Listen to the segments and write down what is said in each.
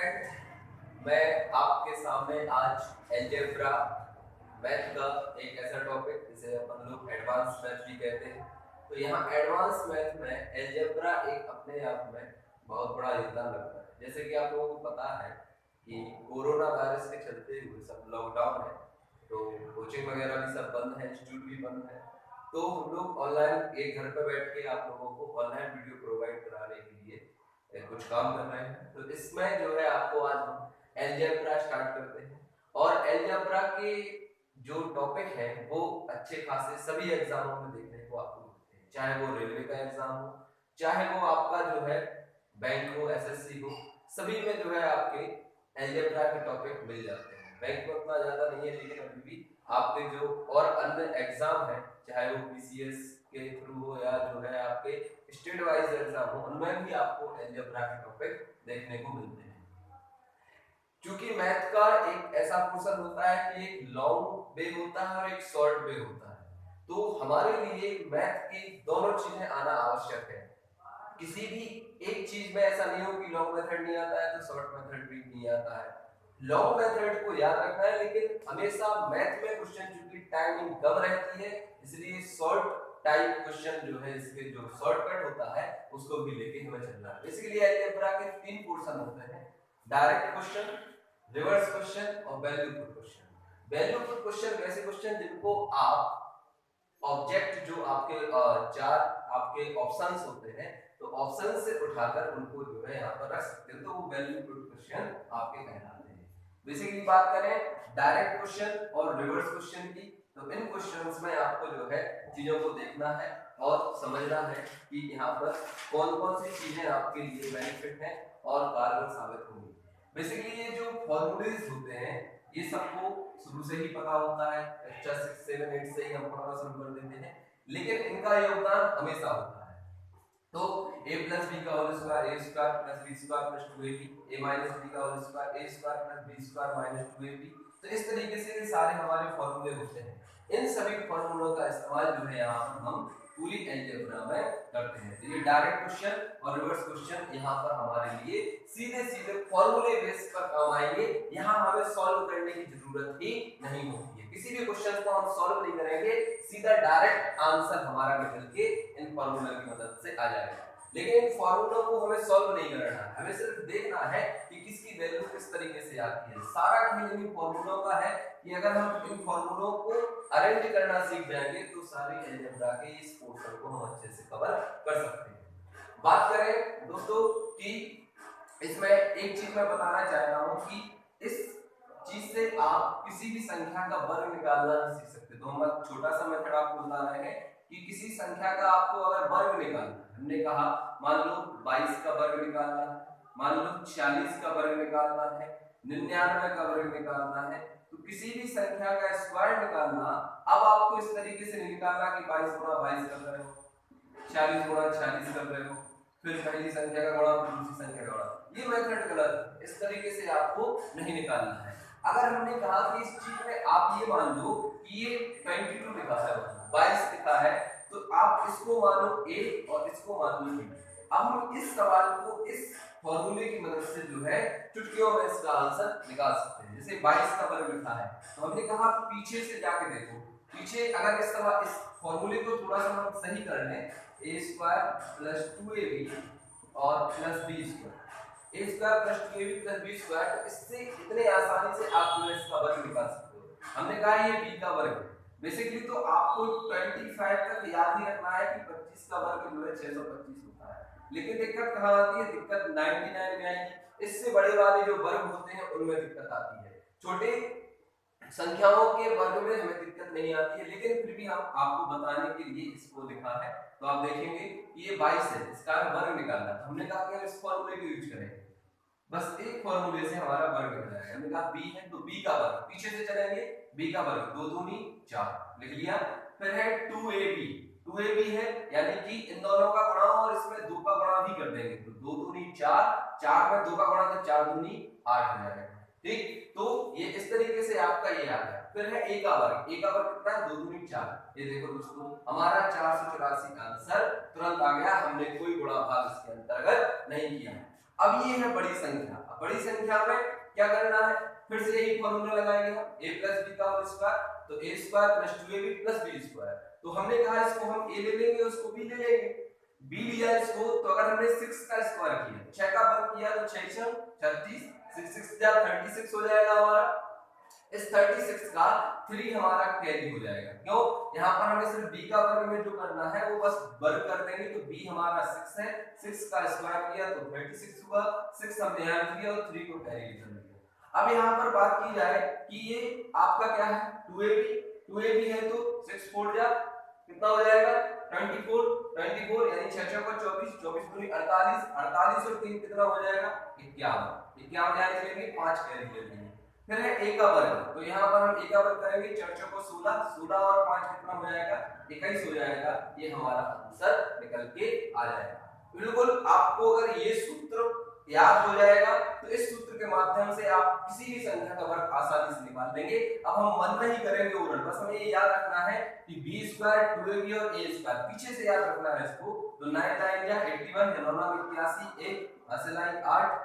Friend, मैं आपके सामने आज एलजेब्रा मैथ का एक ऐसा टॉपिक जिसे अपन लोग एडवांस मैथ भी कहते हैं। तो यहाँ एडवांस मैथ में एलजेब्रा एक अपने आप में बहुत बड़ा योगदान रखता है। जैसे कि आप लोगों को पता है कि कोरोना वायरस के चलते हुए सब लॉकडाउन है, तो कोचिंग वगैरह भी सब बंद है, इंस्टीट्यूट भी बंद है। तो हम लोग ऑनलाइन एक घर पर बैठ के आप लोगों को ऑनलाइन वीडियो प्रोवाइड कराने के लिए कुछ काम कर रहे हैं। तो इसमें जो है आपको आज हम एलजेब्रा स्टार्ट करते हैं। और एलजेब्रा के जो टॉपिक है वो अच्छे खासे सभी एग्जामों में देखने को आपको मिलते हैं, चाहे वो रेलवे का एग्जाम हो, चाहे वो आपका जो है बैंक हो, एसएससी हो, सभी में जो है आपके एलजेब्रा के टॉपिक मिल जाते हैं। बैंक में उतना ज्यादा नहीं है, लेकिन अभी भी आपके जो और अन्य एग्जाम है, चाहे वो पीसीएस के थ्रू हो या जो है आपके स्टेट वाइज एग्जाम हो, उनमें भी आपको एलजेब्रा के टॉपिक देखने को मिलते हैं। क्योंकि मैथ का एक ऐसा पोर्शन होता है कि एक लॉन्ग वे होता है और एक शॉर्ट वे होता है। तो हमारे लिए मैथ की दोनों चीजें आना आवश्यक है। किसी भी एक चीज में ऐसा नहीं हो कि लॉन्ग मेथड नहीं आता है तो शॉर्ट मेथड भी नहीं आता है। लॉन्ग मेथड को याद रखना है, लेकिन हमेशा मैथ में क्वेश्चन चूंकि टाइमिंग कम रहती है, इसलिए शॉर्ट टाइप क्वेश्चन जो है इसके जो शॉर्टकट होता है उसको भी लेके हमें चलना है। बेसिकली अलजेब्रा के तीन पोर्शन होते हैं: डायरेक्ट क्वेश्चन, रिवर्स क्वेश्चन और value put question. Value put question वैसे क्वेश्चन जिनको आप ऑब्जेक्ट जो आपके चार आपके ऑप्शंस होते हैं, तो ऑप्शन से उठाकर उनको जो है यहाँ पर रख सकते हो, तो वो वैल्यू पुट क्वेश्चन आपके कहलाते हैं। बेसिकली बात करें डायरेक्ट क्वेश्चन और रिवर्स क्वेश्चन की, तो इन क्वेश्चंस में आपको जो है चीजों को देखना है और समझना है कि यहाँ पर कौन कौन सी चीजें आपके लिए बेनिफिट है और कारगर साबित होंगी। बेसिकली ये जो फॉर्मूलेज होते हैं ये सबको शुरू से ही पता होता है, कक्षा 6, 7, 8 से ही हम पढ़ना शुरू कर देते हैं, लेकिन इनका योगदान हमेशा होता है। तो a प्लस बी का whole square a square plus b square plus 2ab, a minus b का whole square a square plus b square minus 2ab। तो इस तरीके से ये सारे हमारे फॉर्मूले होते हैं। इन सभी फॉर्मूलों का इस्तेमाल जो है यहाँ पर हम पूरी अलजेब्रा में करते हैं। तो ये डायरेक्ट क्वेश्चन और रिवर्स क्वेश्चन यहाँ पर हमारे लिए सीधे सीधे फॉर्मूले बेस पर काम आएंगे। यहाँ हमें सॉल्व करने की जरूरत ही नहीं होती है। किसी भी क्वेश्चन को हम सॉल्व नहीं करेंगे, सीधा डायरेक्ट आंसर हमारा निकल के इन फॉर्मूला की मदद से आ जाएगा। लेकिन इन फॉर्मूलों को हमें सॉल्व नहीं करना है, हमें सिर्फ देखना है कि किसकी वैल्यू किस तरीके से आती है। सारा खेल इन फॉर्मूलों का है कि अगर हम इन फॉर्मूलों को अरेंज करना सीख जाएंगे तो सारी अलजेब्रा के इस पोर्शन को हम अच्छे से कवर कर सकते हैं। बात करें दोस्तों कि इसमें एक चीज मैं बताना चाह रहा हूं कि इस चीज से आप किसी भी संख्या का वर्ग निकालना सीख सकते। तो हम छोटा सा मेथड आपको बता रहे हैं कि किसी संख्या का आपको अगर वर्ग निकालना, हमने कहा मान लो 22 का वर्ग निकालना है, मान लो 46 का वर्ग निकालना है, 99 का वर्ग निकालना है, तो किसी भी संख्या का स्क्वायर निकालना। अब आपको इस तरीके से निकालना कि 22 गुणा 22 कर रहे हो, 46 गुणा 46 कर रहे हो, फिर पहली संख्या का गुणा फिर दूसरी संख्या का गुणा, ये मेथड गलत है। इस तरीके से आपको नहीं निकालना है। अगर हमने कहा कि इस चीज में आप ये मान लो कि ये 22 लिखा है, 22 लिखा है, तो आप इसको मानो a और इसको मान लो b। अब हम इस सवाल को इस फॉर्मूले की मदद से जो है चुटकियों में इसका आंसर निकाल सकते हैं। जैसे 22 का वर्ग लिखा है, तो हमने कहा पीछे से जाके देखो, पीछे अगर इस फॉर्मूले को थोड़ा सा हम सही कर लें, a स्क्वायर प्लस 2ab और plus b square, a square plus 2ab plus b square, तो इससे इतने आसानी से आप जो है इसका वर्ग निकाल सकते हो। हमने कहा ये b का वर्ग है। बेसिकली तो आपको 25 तक याद ही रखना है कि 25 का वर्ग जो है 625 होता है। लेकिन दिक्कत कहाँ आती है? दिक्कत 99 में आएगी। इससे बड़े वाले जो वर्ग होते हैं उनमें दिक्कत आती है। छोटे संख्याओं के वर्ग में हमें दिक्कत नहीं आती है, लेकिन फिर भी हम आपको बताने के लिए इसको लिखा है। तो आप देखेंगे ये 22 है, इसका वर्ग निकालना है। हमने कहा कि हम इस फॉर्मूले को यूज करेंगे, बस एक फॉर्मूले से हमारा वर्ग निकल जाएगा। हमने कहा b है तो b का वर्ग, पीछे से चलेंगे b का वर्ग 2 दूनी 4 लिख लिया। फिर है 2ab, 2ab है यानी कि इन दोनों का गुणा और इसमें 2 का गुणा भी कर देंगे, तो 2 दूनी 4, 4 में 2 का गुणा तो 4 दूनी 8 हो जाएगा। ठीक, तो ये इस तरीके से आपका ये आ गया। फिर है a का वर्ग, a का वर्ग कितना है? 2 दूनी 4। ये देखो दोस्तों हमारा 484 का आंसर तुरंत आ गया, हमने कोई गुणा भाग इसके अंतर्गत नहीं किया। अब ये है बड़ी संख्या। अब बड़ी संख्या में क्या करना है, फिर से यही फॉर्मूला लगाएंगे हम, a प्लस बी का होल स्क्वायर, तो a square plus 2ab plus b square. तो हमने कहा इसको हम a ले लेंगे, उसको b ले लेंगे, b लिया इसको, तो अगर हमने 6 का स्क्वायर किया, 6 का वर्ग किया तो 6 36, 6 6 जा 36 हो जाएगा हमारा। इस 36 का 3 हमारा कैरी हो जाएगा, क्यों, यहाँ पर हमें सिर्फ b का वर्ग में जो करना है वो बस वर्ग कर देंगे, तो b हमारा 6 है, 6 का स्क्वायर किया तो 36 हुआ, 6 हमने यहाँ लिख दिया और 3 को कैरी कर दिया। अब यहाँ पर बात की जाए कि ये आपका क्या है, 2ab है, तो 6 4 जा कितना हो जाएगा 24 यानी 6 6 को 24, 24 दूनी 48, 48 और 3 कितना हो जाएगा 51, 51 यहाँ लिख लेंगे, 5 कैरी ले लेंगे। फिर है a का वर्ग, तो यहाँ पर हम a का वर्ग करेंगे, 4 4 को 16, 16 और 5 कितना हो जाएगा 21 हो जाएगा, ये हमारा आंसर निकल के आ जाएगा। बिल्कुल आपको अगर ये सूत्र याद हो जाएगा तो इस सूत्र के माध्यम से आप किसी भी संख्या का वर्ग आसानी से निकाल लेंगे। अब हम मन नहीं करेंगे ओरल, बस हमें ये याद रखना है कि b स्क्वायर 2ab और a स्क्वायर पीछे से याद रखना है इसको, तो 9 9 या 81 9 9 81 1 हासिल 8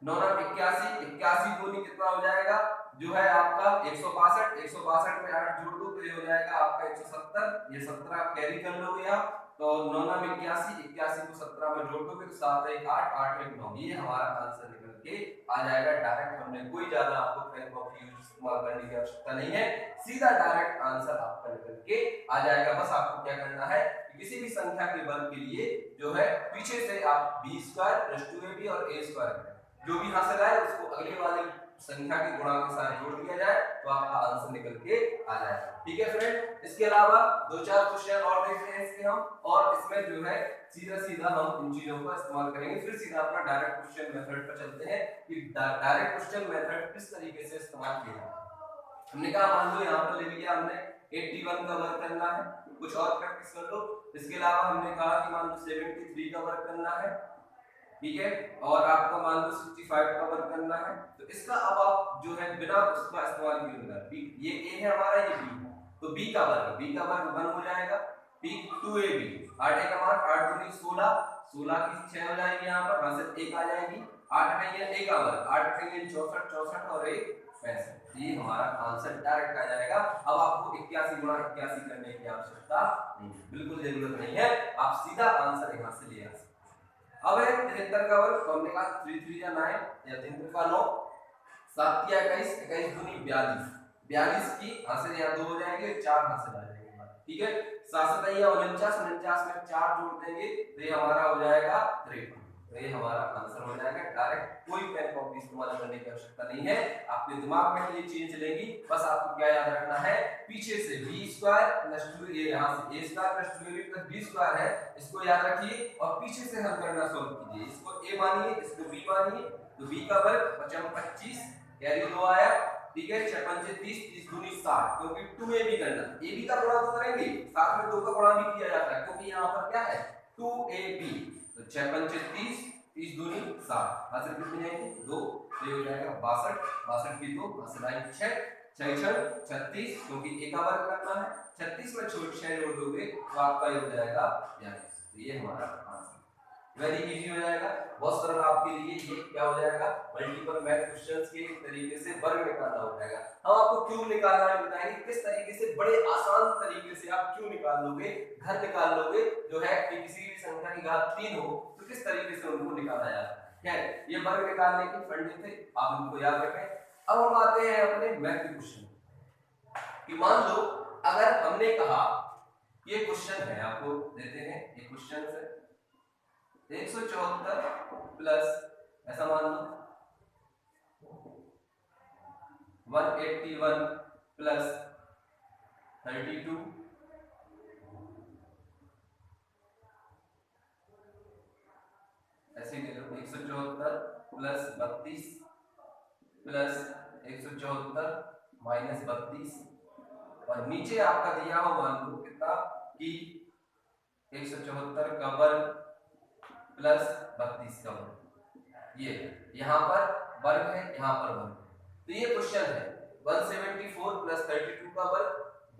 9 9 81 81 दूनी कितना हो जाएगा जो है आपका 162, 162 में 8 जोड़ दो तो ये हो जाएगा आपका 170, ये 17 आप कैरी कर लोगे आप, तो 9 9 81 81 को 17 में जोड़ दोगे तो 7 1 8 8 1 9, ये हमारा आंसर निकल के आ जाएगा डायरेक्ट। हमने कोई ज्यादा आपको पेन कॉपी यूज इस्तेमाल करने की आवश्यकता नहीं है, सीधा डायरेक्ट आंसर आपका निकल के आ जाएगा। बस आपको क्या करना है कि किसी भी संख्या के वर्ग के लिए जो है पीछे से आप b स्क्वायर प्लस 2ab और a स्क्वायर करें, जो भी हासिल आए उसको अगले वाले संख्या के गुणा के साथ जोड़ दिया जाए तो आपका आंसर निकल के आ जाएगा। ठीक है फ्रेंड, इसके अलावा 2-4 क्वेश्चन और देखते हैं इसके हम, और इसमें जो है सीधा सीधा हम इन चीजों का इस्तेमाल करेंगे, फिर सीधा अपना डायरेक्ट क्वेश्चन मेथड पर चलते हैं कि डायरेक्ट क्वेश्चन मेथड किस तरीके से इस्तेमाल किया जाए। हमने कहा मान लो यहाँ पर ले लिया हमने 81 का वर्ग करना है, कुछ और प्रैक्टिस कर लो। इसके अलावा हमने कहा कि मान लो 73 का वर्ग करना है, ठीक है, और आपका मान लो 65 का वर्ग करना है, तो इसका अब आप जो है बिना उसका इस्तेमाल किए होगा, ये a है हमारा, ये b है, तो b का वर्ग 1 हो जाएगा, b 2ab 8 का मान 8 दूनी 16, 16 की 6 हो जाएगी, यहाँ पर वहां से 1 आ जाएगी, 8 है ये a का वर्ग, 8 है ये 64 64 और 1 65, ये हमारा आंसर डायरेक्ट आ जाएगा। अब आपको 81 गुणा 81 करने की आवश्यकता नहीं, बिल्कुल जरूरत नहीं है, आप सीधा आंसर यहाँ से ले आ सकते। अब है 73 का वर्ग, तो हमने कहा 3 3 या 9 या 3 3 का 9, 7 या 21, 21 दूनी 42, 42 की हासिल यहाँ 2 हो जाएंगे, 4 हासिल आ जाएंगे, ठीक है, 7 7 या 49, 49 में 4 जोड़ देंगे तो ये हमारा हो जाएगा 53, तो ये हमारा आंसर हो जाएगा डायरेक्ट, कोई पेन कॉपी इस्तेमाल करने की आवश्यकता नहीं है, आपके दिमाग में ये चीज चलेगी। बस आपको क्या याद रखना है, पीछे से b स्क्वायर प्लस 2, ये यहाँ से a square plus 2ab plus b square है, इसको याद रखिए और पीछे से हल करना सॉल्व कीजिए, इसको a मानिए, इसको b मानिए, तो b का वर्ग 25 कैरी 2 आया, ठीक है, 6 5 30, 30 दूनी 60, क्योंकि 2ab करना, ab का गुणा तो करेंगे, साथ में 2 का गुणा भी किया जाता है, क्योंकि यहाँ पर क्या है 2ab, तो 6 5 30, 30 दूनी 60, हासिल कितनी जाएगी 2, तो ये हो जाएगा 62, 62 की 2 हासिल आएगी 6, 6 6 36, क्योंकि a का वर्ग करना है, 36 में छोड़ 6 जोड़ दोगे तो आपका ये हो जाएगा 42, तो ये हमारा आंसर वेरी इजी हो जाएगा, बहुत सरल आपके लिए ये क्या हो जाएगा, मल्टीपल मैथ क्वेश्चंस के तरीके से वर्ग निकालना हो जाएगा। हम आपको क्यों निकालना है बताएंगे, किस तरीके से बड़े आसान तरीके से आप क्यों निकाल लोगे, घर निकाल लोगे, जो है कि किसी भी संख्या की घात 3 हो तो किस तरीके से उनको निकाला जाता है, ये वर्ग निकालने की फंडे थे, आप इनको याद रखें। अब हम आते हैं अपने मैथ के क्वेश्चन कि मान लो अगर हमने कहा ये क्वेश्चन है, आपको देते हैं ये क्वेश्चन है 174 प्लस ऐसा मान लो 181 प्लस 32 ऐसे ले लो 174 प्लस 32 प्लस 174 माइनस 32 और नीचे आपका दिया हो मान लो कितना कि 174 का वर्ग प्लस 32 का वर्ग, ये यहाँ पर वर्ग है, यहाँ पर वर्ग है, तो ये क्वेश्चन है 174 प्लस 32 का वर्ग,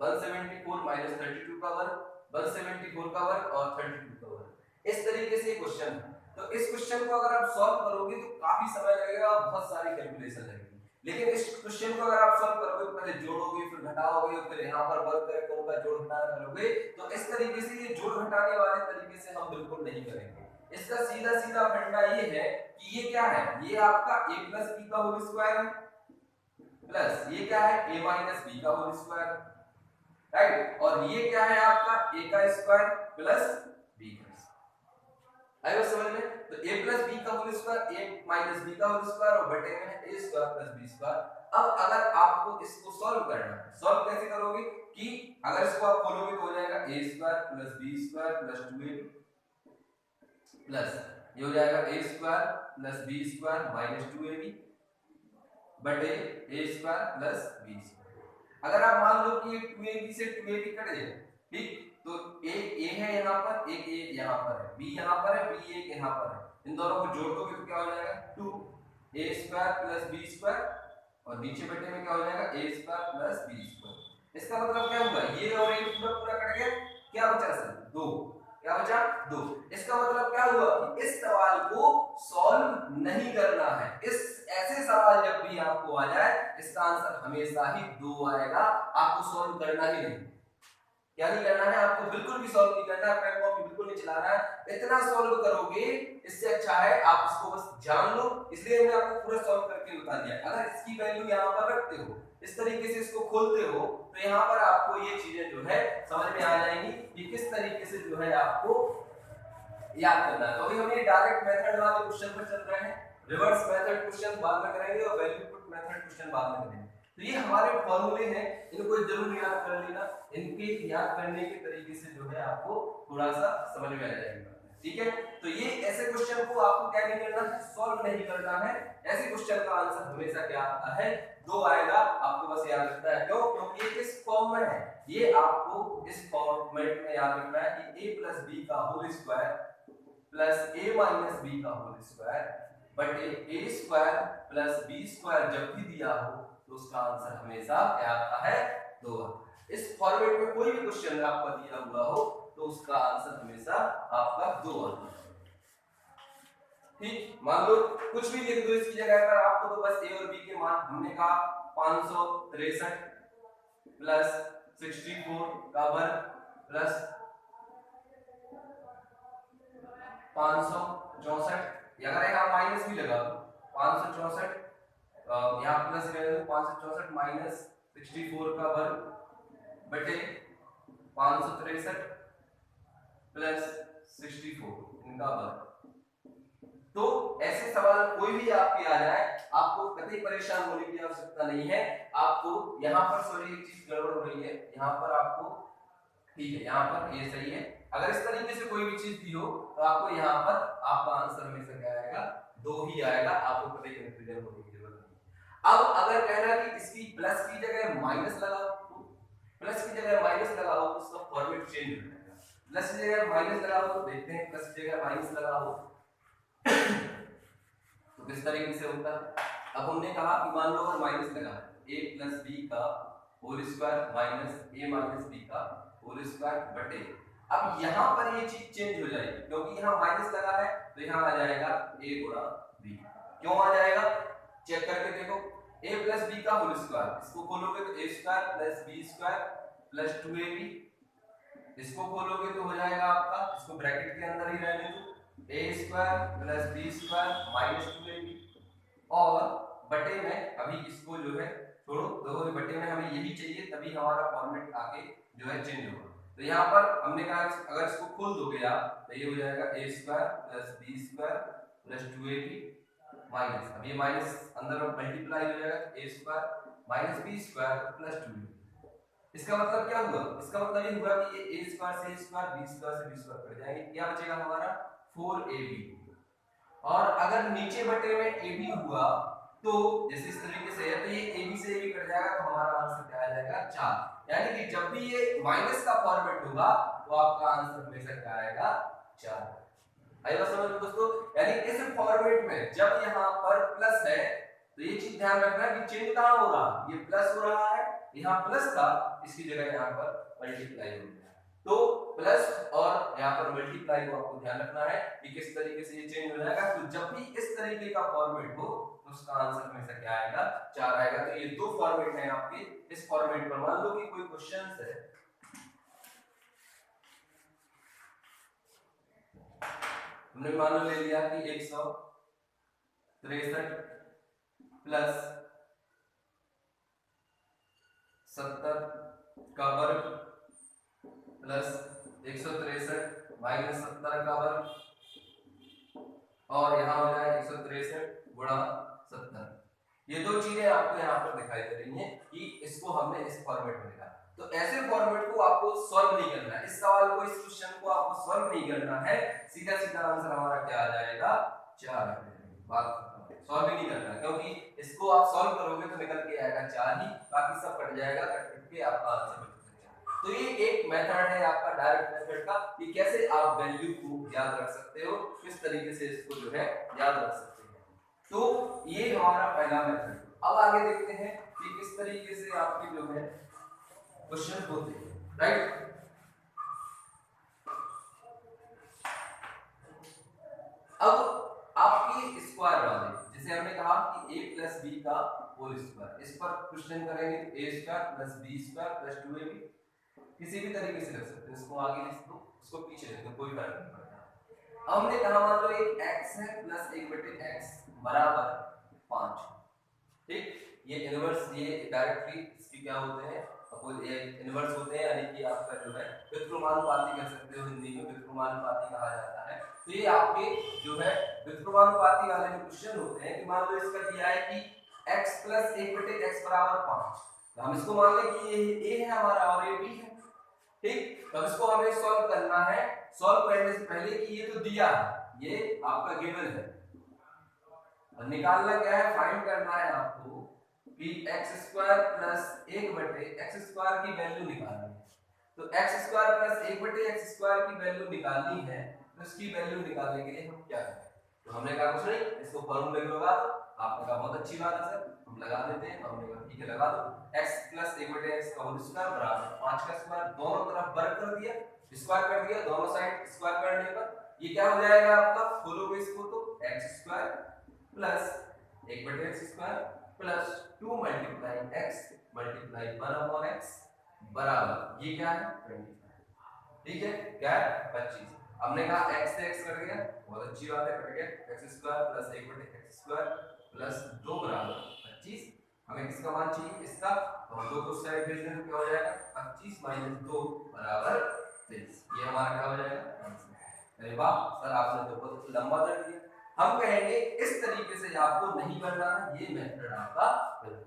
174 माइनस 32 का वर्ग, 174 का वर्ग और 32 का वर्ग, इस तरीके से क्वेश्चन है। तो इस क्वेश्चन को अगर आप सॉल्व करोगे तो काफी समय लगेगा, बहुत सारी कैलकुलेशन लगेगी। लेकिन इस क्वेश्चन को अगर आप सॉल्व करोगे, पहले जोड़ोगे फिर घटाओगे फिर यहाँ पर वर्ग करके उनका जोड़ घटाना करोगे, तो इस तरीके से ये जोड़ घटाने वाले तरीके से हम बिल्कुल नहीं करेंगे। इसका सीधा सीधा फंडा ये है कि ये क्या है, ये आपका a प्लस बी का होल स्क्वायर है, प्लस ये क्या है a माइनस बी का होल स्क्वायर, राइट, और ये क्या है आपका a का स्क्वायर प्लस b का स्क्वायर। आइए समझ में, तो a प्लस b का whole square a minus b का होल स्क्वायर और बटे में है a square plus b square. अब अगर आपको इसको सॉल्व करना है, सॉल्व कैसे करोगे कि अगर इसको आप खोलोगे तो हो जाएगा a square plus b square plus 2ab plus ये हो जाएगा a square plus b square minus 2ab बटे a square plus b square. अगर आप मान लो कि ये 2ab से 2ab कट जाए, ठीक, तो a है यहाँ पर, एक a यहाँ पर है, b यहाँ पर है, b एक यहाँ पर है, इन दोनों को जोड़ दोगे तो क्या हो जाएगा 2a square plus b square और नीचे बटे में क्या हो जाएगा a square plus b square. इसका मतलब क्या होगा, ये और ये पूरा पूरा कट गया, क्या बचा सर 2, क्या बचा 2। इसका मतलब क्या हुआ कि इस सवाल को सॉल्व नहीं करना है। इस ऐसे सवाल जब भी आपको आ जाए इसका आंसर हमेशा ही 2 आएगा, आपको सॉल्व करना ही नहीं। क्या नहीं करना है, आपको बिल्कुल भी सॉल्व नहीं करना है, पेन कॉपी बिल्कुल नहीं चलाना है। इतना सॉल्व करोगे इससे अच्छा है आप इसको बस जान लो, इसलिए मैंने आपको पूरा सॉल्व करके बता दिया। अगर इसकी वैल्यू यहाँ पर रखते हो, इस तरीके से इसको खोलते हो, तो यहाँ पर आपको ये चीजें जो है समझ में आ जाएंगी कि किस तरीके से जो है आपको याद करना है। तो अभी हम ये डायरेक्ट मेथड वाले क्वेश्चन पर चल रहे हैं, रिवर्स मेथड क्वेश्चन बाद में करेंगे और वैल्यू पुट मेथड क्वेश्चन बाद में करेंगे। तो ये हमारे फॉर्मूले हैं, इनको जरूर याद कर लेना, इनके याद करने के तरीके से जो है आपको थोड़ा सा समझ में आ जाएगा, ठीक है। तो ये ऐसे क्वेश्चन को आपको क्या नहीं करना है, सॉल्व नहीं करना है। ऐसे क्वेश्चन का आंसर हमेशा क्या आता है 2 आएगा, आपको बस याद रखना है। क्यों, क्योंकि ये किस फॉर्म में है, ये आपको इस फॉर्मेट में याद रखना है कि a प्लस b का whole square plus a minus b का होल स्क्वायर बटे a square plus b square जब भी दिया हो तो उसका आंसर हमेशा क्या आता है 2। इस फॉर्मेट में कोई भी क्वेश्चन आपका दिया हुआ हो तो उसका आंसर हमेशा आपका 2 आता है, ठीक। मान लो कुछ भी लिख दो इसकी जगह पर, आपको तो बस a और b के मान हमने कहा 563 प्लस 64 का वर्ग प्लस 564, अगर यहाँ माइनस भी लगा दो 564 यहाँ प्लस रहे तो 564 माइनस 64 का वर्ग बटे 563 प्लस 64 इनका वर्ग। तो ऐसे सवाल कोई भी आपके आ जाए आपको कभी परेशान होने की आवश्यकता नहीं है। आपको यहाँ पर सॉरी एक चीज गड़बड़ हो रही है, यहाँ पर आपको ठीक है, यहाँ पर ये सही है। अगर इस तरीके से कोई भी चीज दी हो तो आपको यहाँ पर आपका आंसर हमेशा क्या आएगा 2 ही आएगा, आपको कभी कंफ्यूजन होने की जरूरत नहीं। अब अगर कहना कि इसकी प्लस की जगह माइनस लगाओ, तो प्लस की जगह माइनस लगाओ तो उसका फॉर्मेट चेंज हो जाएगा। प्लस की जगह माइनस लगाओ तो देखते हैं प्लस की जगह माइनस लगाओ तो किस तरीके से होता है। अब हमने कहा कि मान लो अगर माइनस लगा a प्लस b का whole square minus a minus b का होल स्क्वायर बटे, अब यहाँ पर ये चीज चेंज हो जाएगी क्योंकि यहाँ माइनस लगा है तो यहाँ आ जाएगा a गुणा b। क्यों आ जाएगा चेक करके देखो, a प्लस b का होल स्क्वायर, इसको खोलोगे तो a square plus b square plus 2ab, इसको खोलोगे तो हो जाएगा आपका, इसको ब्रैकेट के अंदर ही रहने दो, a square plus b square minus 2ab और बटे में अभी इसको जो है छोड़ो, तो बटे में हमें यही चाहिए तभी हमारा फॉर्मेट आगे जो है चेंज होगा। तो यहाँ पर हमने कहा अगर इसको खोल दोगे आप तो ये हो जाएगा a square plus b square plus 2ab minus, अब ये माइनस अंदर मल्टीप्लाई हो जाएगा a square minus b square plus 2ab। इसका मतलब क्या हुआ, इसका मतलब ये हुआ कि ये a स्क्वायर से a स्क्वायर b स्क्वायर से b स्क्वायर कट जाएंगे, क्या बचेगा हमारा 4ab। और अगर नीचे बटे में ab हुआ तो जैसे इस तरीके से है तो ये ab से ab कट जाएगा तो हमारा आंसर क्या आ जाएगा 4। यानी कि जब भी ये माइनस का फॉर्मेट होगा तो आपका आंसर हमेशा क्या आएगा 4। आइए समझ लो दोस्तों, यानी इस फॉर्मेट में जब यहाँ पर प्लस है तो ये चीज ध्यान रखना कि चिन्ह कहाँ हो रहा है, ये प्लस हो रहा है, यहाँ प्लस था इसकी जगह यहाँ पर मल्टीप्लाई हो गया। तो प्लस और यहाँ पर मल्टीप्लाई को आपको ध्यान रखना है कि किस तरीके से ये चेंज हो जाएगा। तो जब भी इस तरीके का फॉर्मेट हो तो उसका आंसर हमेशा क्या आएगा, 4 आएगा। तो ये दो फॉर्मेट है आपके। इस फॉर्मेट पर मान लो कि कोई क्वेश्चन है, हमने मान लो ले लिया कि 163 प्लस 70 का वर्ग प्लस 163 माइनस 70 का वर्ग, और यहाँ हो जाए 163 गुणा 70। ये दो चीजें आपको यहाँ पर दिखाई दे रही हैं कि इसको हमने इस फॉर्मेट में लिखा। तो ऐसे फॉर्मेट को आपको सॉल्व नहीं करना है, इस सवाल को, इस क्वेश्चन को आपको सॉल्व नहीं करना है। सीधा सीधा आंसर हमारा क्या आ जाएगा, 4। बात सॉल्व ही नहीं करना है, क्योंकि इसको आप सॉल्व करोगे तो निकल के आएगा 4 ही, बाकी सब कट जाएगा, कट के आपका आंसर बच जाएगा। तो ये एक मेथड है आपका डायरेक्ट मेथड का कि कैसे आप वैल्यू को याद रख सकते हो, किस तरीके से इसको जो है याद रख सकते हो। तो ये हमारा पहला मेथड। अब आगे देखते हैं कि किस तरीके से आपके जो है क्वेश्चन होते हैं, राइट। अब आपकी स्क्वायर वाले, जैसे हमने कहा कि a प्लस बी का होल स्क्वायर, इस पर क्वेश्चन करेंगे तो a square plus b square plus 2ab, किसी भी तरीके से लिख सकते हो। इसको आगे लिख दो, उसको पीछे लिख दो, कोई फर्क नहीं पड़ता। अब हमने कहा मान लो एक x है प्लस 1/x बराबर 5, ठीक। ये इनवर्स, ये डायरेक्टली इसकी क्या होते हैं, ये इनवर्स होते हैं, यानी कि आपका जो है व्युत्क्रमानुपाती कह सकते हो, हिंदी में व्युत्क्रमानुपाती कहा जाता है। तो ये आपके जो है व्युत्क्रमानुपाती वाले जो क्वेश्चन होते हैं कि मान लो इसका दिया है कि x प्लस 1/x बराबर 5, तो हम इसको मान लें कि ये a है हमारा और ये b है, ठीक। तो इसको हमें सॉल्व करना है। सॉल्व करने से पहले कि ये तो दिया है, ये आपका गिवन है, और निकालना क्या है, फाइंड करना है आपको कि x square plus 1/x square की वैल्यू निकालनी है। तो x square plus 1/x square की वैल्यू निकालनी है, तो इसकी वैल्यू निकालने के लिए हम क्या करें, तो हमने कहा कुछ नहीं, इसको फॉर्मूले में लगा दो। आपने कहा बहुत अच्छी बात है सर, हम लगा देते हैं। हमने कहा ठीक है लगा दो, x प्लस 1/x का होल स्क्वायर बराबर 5 का स्क्वायर, दोनों तरफ वर्ग कर दिया, स्क्वायर कर दिया, दोनों साइड स्क्वायर करने पर ये क्या हो जाएगा आपका, खोलोगे इसको तो x square plus 1/x square plus 2 multiply x multiply 1/x बराबर ये क्या है 25, ठीक है, क्या है 25। हमने कहा x से x कट गया, बहुत अच्छी बात है, कट गया। x square plus 1/x square plus 2 बराबर 25। हमें किसका मान चाहिए, इसका, तो हम 2 को साइड भेज देंगे, क्या हो जाएगा 25 माइनस 2 बराबर 23। ये हमारा क्या हो जाएगा आंसर। अरे वाह सर, आपने तो बहुत लंबा कर दिया। हम कहेंगे इस तरीके से आपको नहीं करना है, ये मेथड आपका गलत,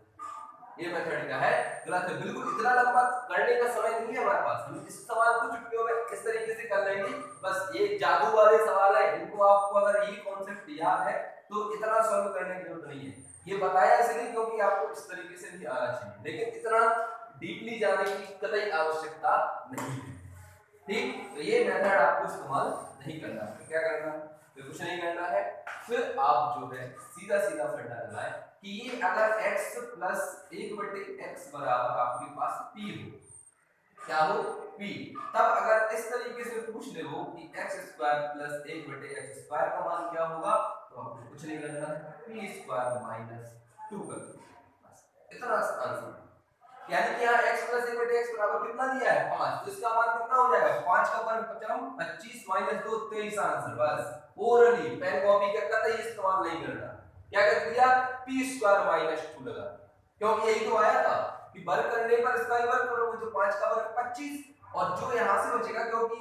ये मेथड क्या है, गलत है बिल्कुल। इतना लंबा करने का समय नहीं है हमारे पास, हम इस सवाल को चुटकियों में इस तरीके से कर लेंगे। बस ये जादू वाले सवाल है, इनको आपको अगर ये कॉन्सेप्ट याद है तो इतना सॉल्व करने की जरूरत नहीं है। ये बताया इसलिए क्योंकि आपको इस तरीके से भी आना चाहिए, लेकिन इतना डीपली जाने की कतई आवश्यकता नहीं है, ठीक। तो ये मेथड आपको इस्तेमाल नहीं करना है। क्या करना है, तो कुछ नहीं करना है, फिर आप जो है सीधा सीधा फंडा लगाएं कि ये अगर x प्लस 1/x बराबर आपके पास p हो, क्या हो p, तब अगर इस तरीके से पूछ ले हो कि x square plus 1/x square का मान क्या होगा, तो आपको कुछ नहीं करना है, p स्क्वायर माइनस 2 कर दो, बस इतना आंसर। यानी कि यहाँ x प्लस 1/x बराबर कितना दिया है 5, तो इसका मान कितना हो जाएगा, 5 का वर्ग 25 माइनस 2 23 आंसर। बस ओरली पेन कॉपी का कतई इस्तेमाल नहीं करना। क्या कर दिया, p स्क्वायर माइनस 2 लगा, क्योंकि यही तो आया था कि वर्ग करने पर इसका ही वर्ग करोगे तो 5 का वर्ग 25, और जो यहाँ से बचेगा क्योंकि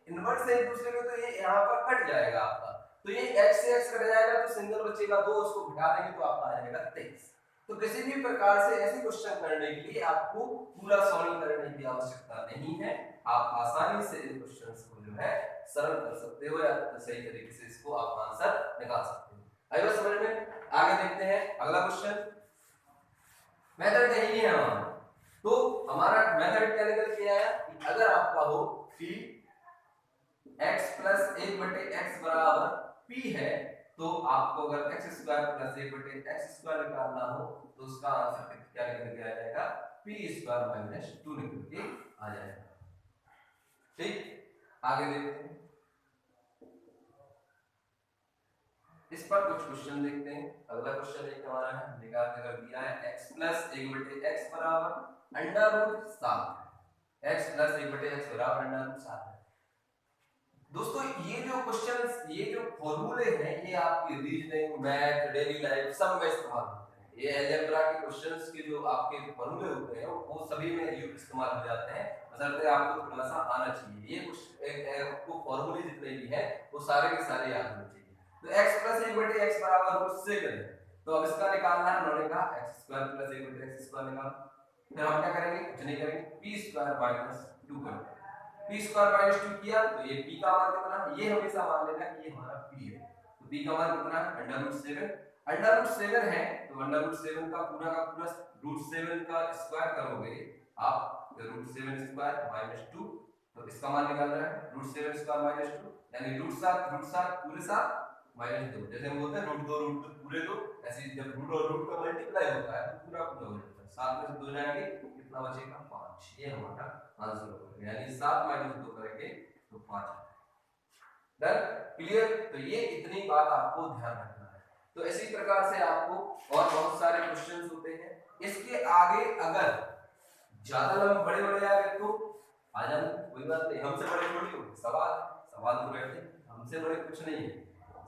इनवर्स है एक दूसरे में, तो ये यहाँ पर कट जाएगा आपका, तो ये x से x कट जाएगा तो सिंगल बचेगा 2, उसको घटा देंगे तो आपका आ जाएगा 23। तो किसी भी प्रकार से ऐसे क्वेश्चन करने के लिए आपको पूरा सॉल्व करने की आवश्यकता नहीं है, आप आसानी से इन क्वेश्चंस को जो है सरल कर सकते हो, या सही तरीके से इसको आप आंसर निकाल सकते हो। आई बात समझ में। आगे देखते हैं अगला क्वेश्चन। मेथड यही है हमारा, तो हमारा मेथड क्या निकल के आया कि अगर आपका हो कि x प्लस 1/x बराबर p है, तो आपको अगर x square plus 1/x square निकालना हो तो उसका आंसर क्या निकल के आ जाएगा, p स्क्वायर माइनस 2 निकल के आ जाएगा, ठीक। आगे देखते हैं, इस पर कुछ क्वेश्चन देखते हैं। अगला क्वेश्चन एक हमारा है, निकाल कर दिया है x प्लस 1/x बराबर under root 7। x plus 1/x बराबर अंडर रूट 7 है। दोस्तों ये जो क्वेश्चन, ये जो फॉर्मूले हैं, ये आपकी रीजनिंग, मैथ, डेली लाइफ सब में इस्तेमाल होते हैं। ये अलजेब्रा के क्वेश्चंस के जो आपके फॉर्मूले होते हैं वो सभी में इस्तेमाल हो जाते हैं, बशर्ते आपको थोड़ा सा आना चाहिए। ये कुछ आपको फॉर्मूले जितने भी हैं वो सारे के सारे याद होने चाहिए। तो x प्लस 1/x बराबर रूट 7 है, तो अब इसका निकालना है। उन्होंने कहा x square plus 1/x square निकालो। फिर हम क्या करेंगे, कुछ नहीं करेंगे, p स्क्वायर माइनस 2 करेंगे। p स्क्वायर माइनस 2 किया तो ये p का मान कितना है, ये हमेशा मान लेना कि ये हमारा p है। तो p का मान कितना है, अंडर रूट 7। अंडर रूट 7 है तो अंडर रूट 7 का पूरा रूट 7 का स्क्वायर करोगे आप, तो रूट 7 स्क्वायर माइनस 2, तो इसका मान निकालना है रूट 7 स्क्वायर माइनस 2, यानी रूट 7 पूरे 7 माइनस 2। जैसे हम बोलते हैं रूट 2 पूरे 2, ऐसे जब रूट और रूट का मल्टीप्लाई होता है तो पूरा पूरा हो जाता है। 7 में से 2 जाएंगे, कितना बचेगा 5। ये हमारा आंसर होगा, यानी 7 माइनस 2 करेंगे तो 5। Done, clear. तो ये इतनी बात आपको ध्यान रखना है। तो इसी प्रकार से आपको और बहुत सारे क्वेश्चंस होते हैं। इसके आगे अगर ज्यादा लंबे बड़े बड़े आ गए तो आ जाना, कोई बात नहीं, हमसे बड़े थोड़ी हो। सवाल सवाल तो बैठे, हमसे बड़े कुछ नहीं है,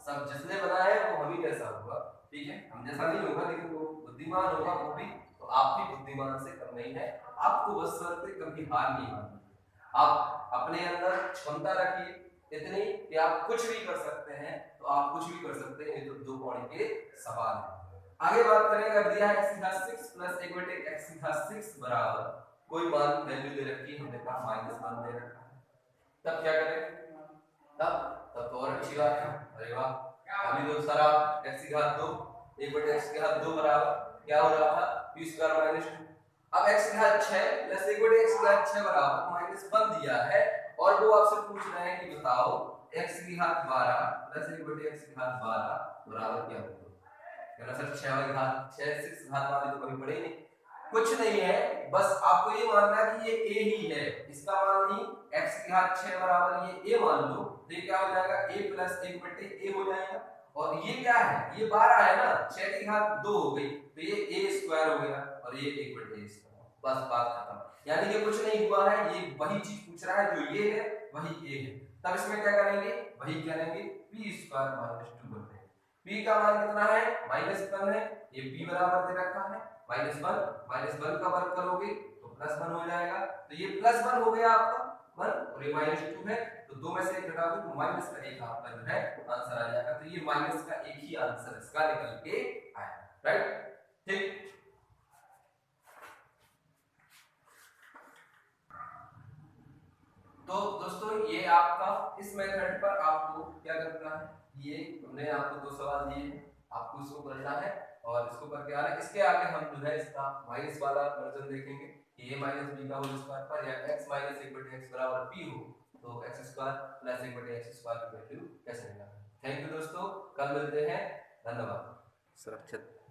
सब जिसने बनाया है वो हम ही जैसा होगा, ठीक है, हम जैसा नहीं होगा, लेकिन वो बुद्धिमान होगा वो भी, तो आप भी बुद्धिमान से कम नहीं है। आपको बस शर्त कभी हार नहीं माननी, आप अपने अंदर क्षमता रखिए इतनी कि आप कुछ भी कर सकते हैं, तो आप कुछ भी कर सकते हैं। ये तो 2 पॉइंट के सवाल है। आगे बात करेंगे, अब दिया है x 6 प्लस 1/x 6 बराबर कोई मान वैल्यू दे रखी है, हमने कहा -1 दे रखा है, तब क्या करें, तब तो और अच्छी बात है। अरे वाह, अभी तो सारा x की घात 2 1/x की घात 2 बराबर क्या हो रहा था, p स्क्वायर माइनस 2। अब x की घात 6 प्लस 1/x की घात 6 बराबर -1 दिया है, और वो आपसे पूछ रहे हैं कि बताओ x की घात 12 प्लस 1/x की घात 12 बराबर क्या होगा। कहना सर 6 वाली घात 6 घात वाले तो कभी पढ़े नहीं, कुछ नहीं है, बस आपको ये मानना है कि ये a ही है, इसका मान ही x की घात 6 बराबर ये a मान लो, तो ये क्या हो जाएगा a प्लस 1/a हो जाएगा। और ये क्या है, ये 12 है ना, 6 की घात 2 हो गई, तो ये a स्क्वायर हो गया और ये 1/a स्क्वायर, बस बात खत्म। यानी ये कुछ नहीं हुआ है, ये वही चीज पूछ रहा है, जो ये है वही a है। तब इसमें क्या करेंगे, वही करेंगे, p स्क्वायर माइनस 2 करते हैं। p का मान कितना है, -1 है, ये p बराबर दे रखा है -1 का वर्ग करोगे तो +1 हो जाएगा, तो ये +1 हो गया आपका 1, और ये -2 है, तो 2 में से 1 घटाओगे तो माइनस का 1 आपका जो है आंसर आ जाएगा। तो ये माइनस का 1 ही आंसर इसका निकल के आया, राइट, ठीक। तो दोस्तों ये आपका इस मेथड पर आपको क्या करना है, ये हमने आपको 2 सवाल दिए, आपको इसको करना है और इसको करके आना है। इसके आगे हम जो है इसका माइनस वाला वर्जन देखेंगे कि a माइनस b का होल स्क्वायर पर या x माइनस 1/x बराबर p हो, तो x square plus 1/x square की वैल्यू कैसे निकालें। थैंक यू दोस्तों, कल मिलते हैं, धन्यवाद। सुरक्षित।